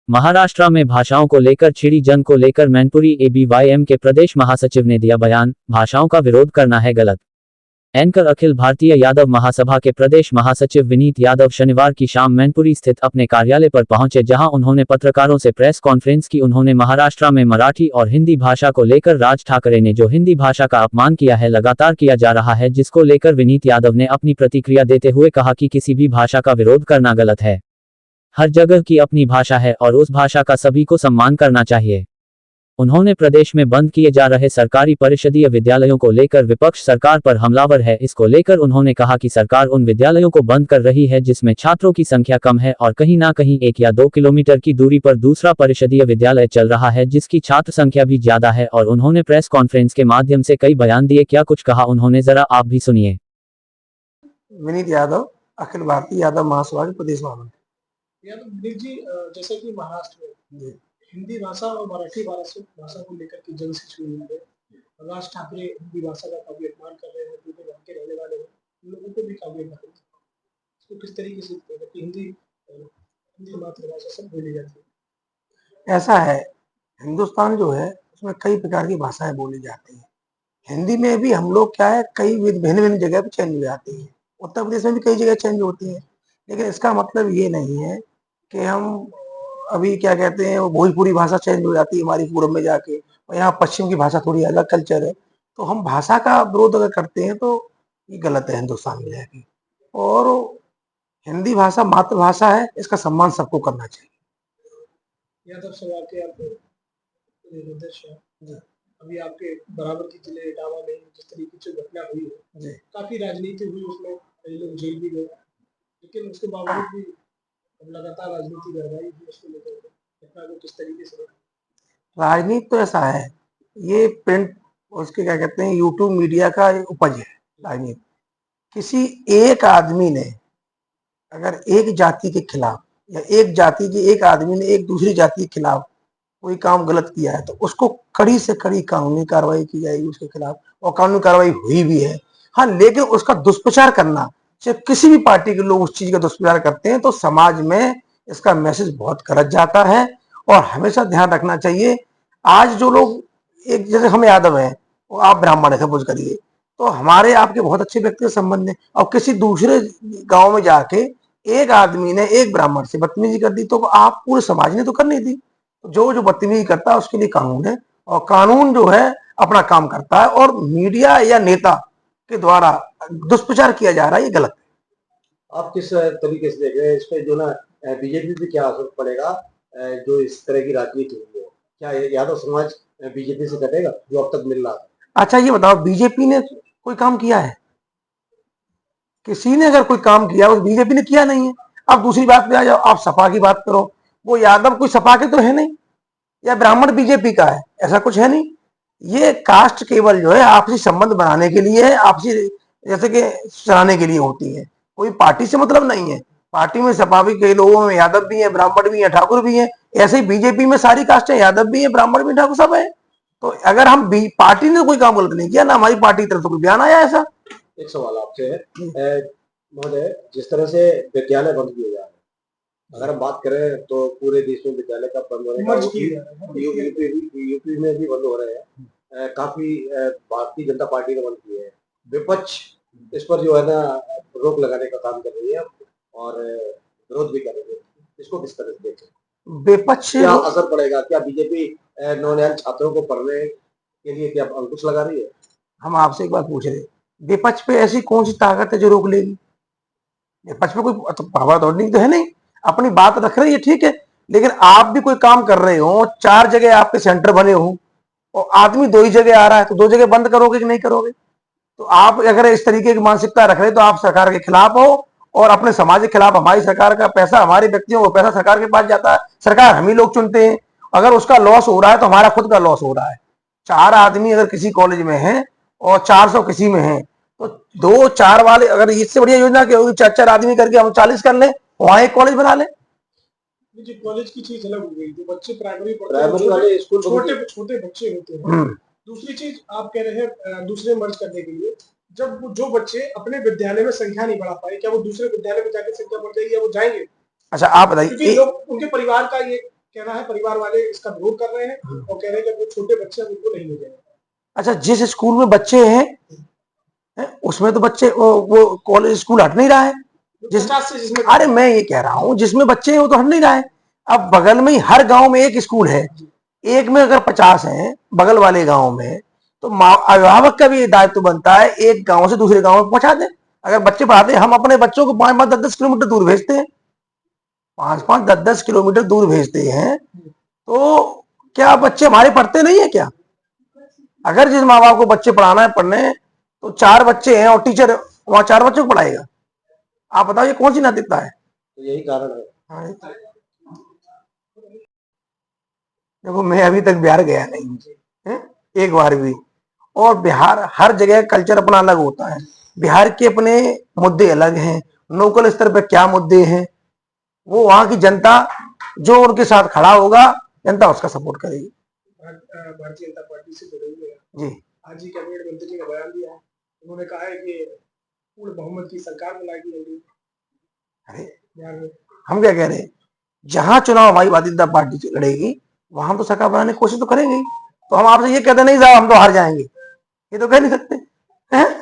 महाराष्ट्र में भाषाओं को लेकर छिड़ी जंग को लेकर मैनपुरी एबीवाईएम के प्रदेश महासचिव ने दिया बयान, भाषाओं का विरोध करना है गलत। एंकर अखिल भारतीय यादव महासभा के प्रदेश महासचिव विनीत यादव शनिवार की शाम मैनपुरी स्थित अपने कार्यालय पर पहुंचे, जहां उन्होंने पत्रकारों से प्रेस कॉन्फ्रेंस की। उन्होंने महाराष्ट्र में मराठी और हिंदी भाषा को लेकर राज ठाकरे ने जो हिंदी भाषा का अपमान किया है, लगातार किया जा रहा है, जिसको लेकर विनीत यादव ने अपनी प्रतिक्रिया देते हुए कहा कि किसी भी भाषा का विरोध करना गलत है। हर जगह की अपनी भाषा है और उस भाषा का सभी को सम्मान करना चाहिए। उन्होंने प्रदेश में बंद किए जा रहे सरकारी परिषदीय विद्यालयों को लेकर विपक्ष सरकार पर हमलावर है, इसको लेकर उन्होंने कहा कि सरकार उन विद्यालयों को बंद कर रही है जिसमें छात्रों की संख्या कम है और कहीं ना कहीं 1 या 2 किलोमीटर की दूरी पर दूसरा परिषदीय विद्यालय चल रहा है जिसकी छात्र संख्या भी ज्यादा है। और उन्होंने प्रेस कॉन्फ्रेंस के माध्यम से कई बयान दिए। क्या कुछ कहा उन्होंने, जरा आप भी सुनिए। विनीत यादव, अखिल भारतीय यादव महासभा के प्रदेश महामंत्री। यादव विनीत जी, जैसे कि महाराष्ट्र में हिंदी भाषा और मराठी भाषा को लेकर के जंग से शुरू हुई है। राज ठाकरे हिंदी भाषा का काफी अपमान कर रहे हैं, क्योंकि वहाँ के रहने वाले हैं, उन लोगों को भी काफी अपमान। इसको किस तरीके से कि हिंदी मातृभाषा सब बोली जाती है? ऐसा है, हिंदुस्तान जो है उसमें कई प्रकार की भाषाएं बोली जाती हैं। हिंदी में भी हम लोग क्या है, कई भिन्न भिन्न जगह पे चेंज हो जाती है। उत्तर प्रदेश में भी कई जगह चेंज होती है, लेकिन इसका मतलब ये नहीं है कि हम अभी क्या कहते हैं वो भोजपुरी भाषा चेंज हो जाती है हमारी पूरब में जाके, और यहाँ पश्चिम की भाषा थोड़ी अलग कल्चर है। तो हम भाषा का विरोध अगर करते हैं तो ये गलत है हिंदुस्तान में जाके। और हिंदी भाषा मातृभाषा है, इसका सम्मान सबको करना चाहिए। यादव सवाल के आप अभी आपके बराबर की जिले इटावा में जिस तरीके से घटना हुई है, काफी राजनीति हुई उसमें, कई लोग जेल भी गए, लेकिन उसके बावजूद भी लगातार राजनीति कर रही है। उसको लेकर घटना को किस तरीके से? राजनीति तो ऐसा है, ये प्रिंट उसके क्या कहते हैं यूट्यूब मीडिया का उपज है राजनीति। किसी एक आदमी ने अगर एक जाति के खिलाफ या एक जाति के एक आदमी ने एक दूसरी जाति के खिलाफ कोई काम गलत किया है तो उसको कड़ी से कड़ी कानूनी कार्रवाई की जाएगी उसके खिलाफ, और कानूनी कार्रवाई हुई भी है। हाँ, लेकिन उसका दुष्प्रचार करना, चाहे किसी भी पार्टी के लोग उस चीज का दुष्प्रचार करते हैं तो समाज में इसका मैसेज बहुत गलत जाता है। और हमेशा ध्यान रखना चाहिए, आज जो लोग एक जैसे हम यादव हैं और आप ब्राह्मण है सपोज करिए, तो हमारे आपके बहुत अच्छे व्यक्तिगत संबंध है, और किसी दूसरे गांव में जाके एक आदमी ने एक ब्राह्मण से बदतमीजी कर दी तो आप पूरे समाज ने तो कर नहीं दी। जो जो बदतमीजी करता है उसके लिए कानून है, और कानून जो है अपना काम करता है। और मीडिया या नेता के द्वारा दुष्प्रचार किया जा रहा है, ये गलत है। आप किस तरीके से देख रहे हैं इस पे, जो ना बीजेपी पे क्या असर पड़ेगा जो इस तरह की राजनीति हुई है? क्या यादव समाज बीजेपी से कटेगा जो अब तक मिल रहा था? अच्छा ये बताओ, बीजेपी ने कोई काम किया है? किसी ने अगर कोई काम किया उस बीजेपी ने किया नहीं है। अब दूसरी बात पे आ जाओ, आप सपा की बात करो, वो यादव कोई सपा के तो है नहीं, या ब्राह्मण बीजेपी का है, ऐसा कुछ है नहीं। ये कास्ट केवल जो है आपसी संबंध बनाने के लिए है, आपसी जैसे कि चलाने के लिए होती है, कोई पार्टी से मतलब नहीं है। पार्टी में सपा भी कई लोगों में यादव भी है, ब्राह्मण भी है, ठाकुर भी है। ऐसे ही बीजेपी में सारी कास्ट है, यादव भी है, ब्राह्मण भी, ठाकुर सब है। तो अगर हम पार्टी ने कोई काम गलत नहीं किया ना, हमारी पार्टी की तरफ से कोई बयान आया ऐसा। एक सवाल आपसे है महोदय, जिस तरह से विद्यालय बंद किए जा रहे हैं, अगर हम बात करें तो पूरे देश में विद्यालय का बंद होने का, यूपी में भी बंद हो रहे हैं, काफी भारतीय जनता पार्टी ने बंद किए हैं। विपक्ष इस पर जो है ना रोक लगाने का काम कर रही है और विरोध भी कर रही है, इसको किस तरह से देखें? विपक्ष क्या असर पड़ेगा? क्या बीजेपी नौनिहाल छात्रों को पढ़ने के लिए क्या अंकुश लगा रही है? हम आपसे एक बात पूछ रहे, विपक्ष पे ऐसी कौन सी ताकत है जो रोक लेगी? विपक्ष पे कोई पावर अथॉरिटी तो है नहीं, अपनी बात रख रही है, ठीक है। लेकिन आप भी कोई काम कर रहे हो, 4 जगह आपके सेंटर बने हो और आदमी 2 ही जगह आ रहा है, तो 2 जगह बंद करोगे कि नहीं करोगे? तो आप अगर इस तरीके की मानसिकता रख रहे तो आप सरकार के खिलाफ हो और अपने समाज के खिलाफ। हमारी सरकार का पैसा, हमारे व्यक्तियों को पैसा सरकार के पास जाता है, सरकार हम ही लोग चुनते हैं। अगर उसका लॉस हो रहा है तो हमारा खुद का लॉस हो रहा है। 4 आदमी अगर किसी कॉलेज में है और 400 किसी में है, तो 2-4 वाले, अगर इससे बढ़िया योजना क्या होगी, 4-4 आदमी करके हम 40 कर ले, वहां एक कॉलेज बना ले। कॉलेज की चीज अलग हो गई, जो बच्चे प्राइमरी वाले स्कूल छोटे बच्चे होते हैं। दूसरी चीज आप कह रहे हैं दूसरे मर्ज करने के लिए, जब जो बच्चे अपने विद्यालय में संख्या नहीं बढ़ा पाए, क्या वो दूसरे विद्यालय में जाकर संख्या बढ़ जाएगी या वो जाएंगे? अच्छा आप बताइए, क्योंकि लोग, उनके परिवार का ये कहना है परिवार वाले इसका विरोध कर रहे हैं और कह रहे हैं कि जो छोटे बच्चे हैं उनको नहीं मिलेगा। अच्छा, जिस स्कूल में बच्चे हैं उसमें तो बच्चे वो कॉलेज स्कूल हट नहीं रहा है। जिसमें अरे मैं ये कह रहा हूँ जिसमें बच्चे हैं वो तो हट नहीं रहा है। अब बगल में ही हर गांव में एक स्कूल है, एक में अगर 50 हैं बगल वाले गांव में, तो अभिभावक का भी दायित्व बनता है एक गांव से दूसरे गांव में पहुंचा दे। अगर बच्चे पढ़ाते हैं, हम अपने बच्चों को 5-5, 10-10 किलोमीटर दूर भेजते हैं, 5-5, 10-10 किलोमीटर दूर भेजते हैं, तो क्या बच्चे हमारे पढ़ते नहीं है क्या? अगर जिस माँ बाप को बच्चे पढ़ाना है पढ़ने, तो 4 बच्चे हैं और टीचर वहां 4 बच्चों को पढ़ाएगा। आप बताओ ये कौन सी नैतिकता है? तो यही कारण है। हाँ, देखो मैं अभी तक बिहार गया नहीं है एक बार भी, और बिहार हर जगह कल्चर अपना अलग होता है। बिहार के अपने मुद्दे अलग हैं, लोकल स्तर पर क्या मुद्दे हैं वो वहां की जनता जो उनके साथ खड़ा होगा, जनता उसका सपोर्ट करेगी। भारतीय जनता पार्टी से जुड़े हुए हैं जी, आज ही कैबिनेट मंत्री ने बयान दिया है, उन्होंने कहा है कि पूर्ण बहुमत की सरकार बनाएगी जल्दी अरे बिहार में। हम क्या कह रहे हैं, जहां चुनाव हमारी भारतीय जनता पार्टी से लड़ेगी वहां तो सरकार बनाने की कोशिश तो करेंगे। तो हम आपसे ये कहते नहीं साहब हम तो हार जाएंगे, ये तो कह नहीं सकते हैं।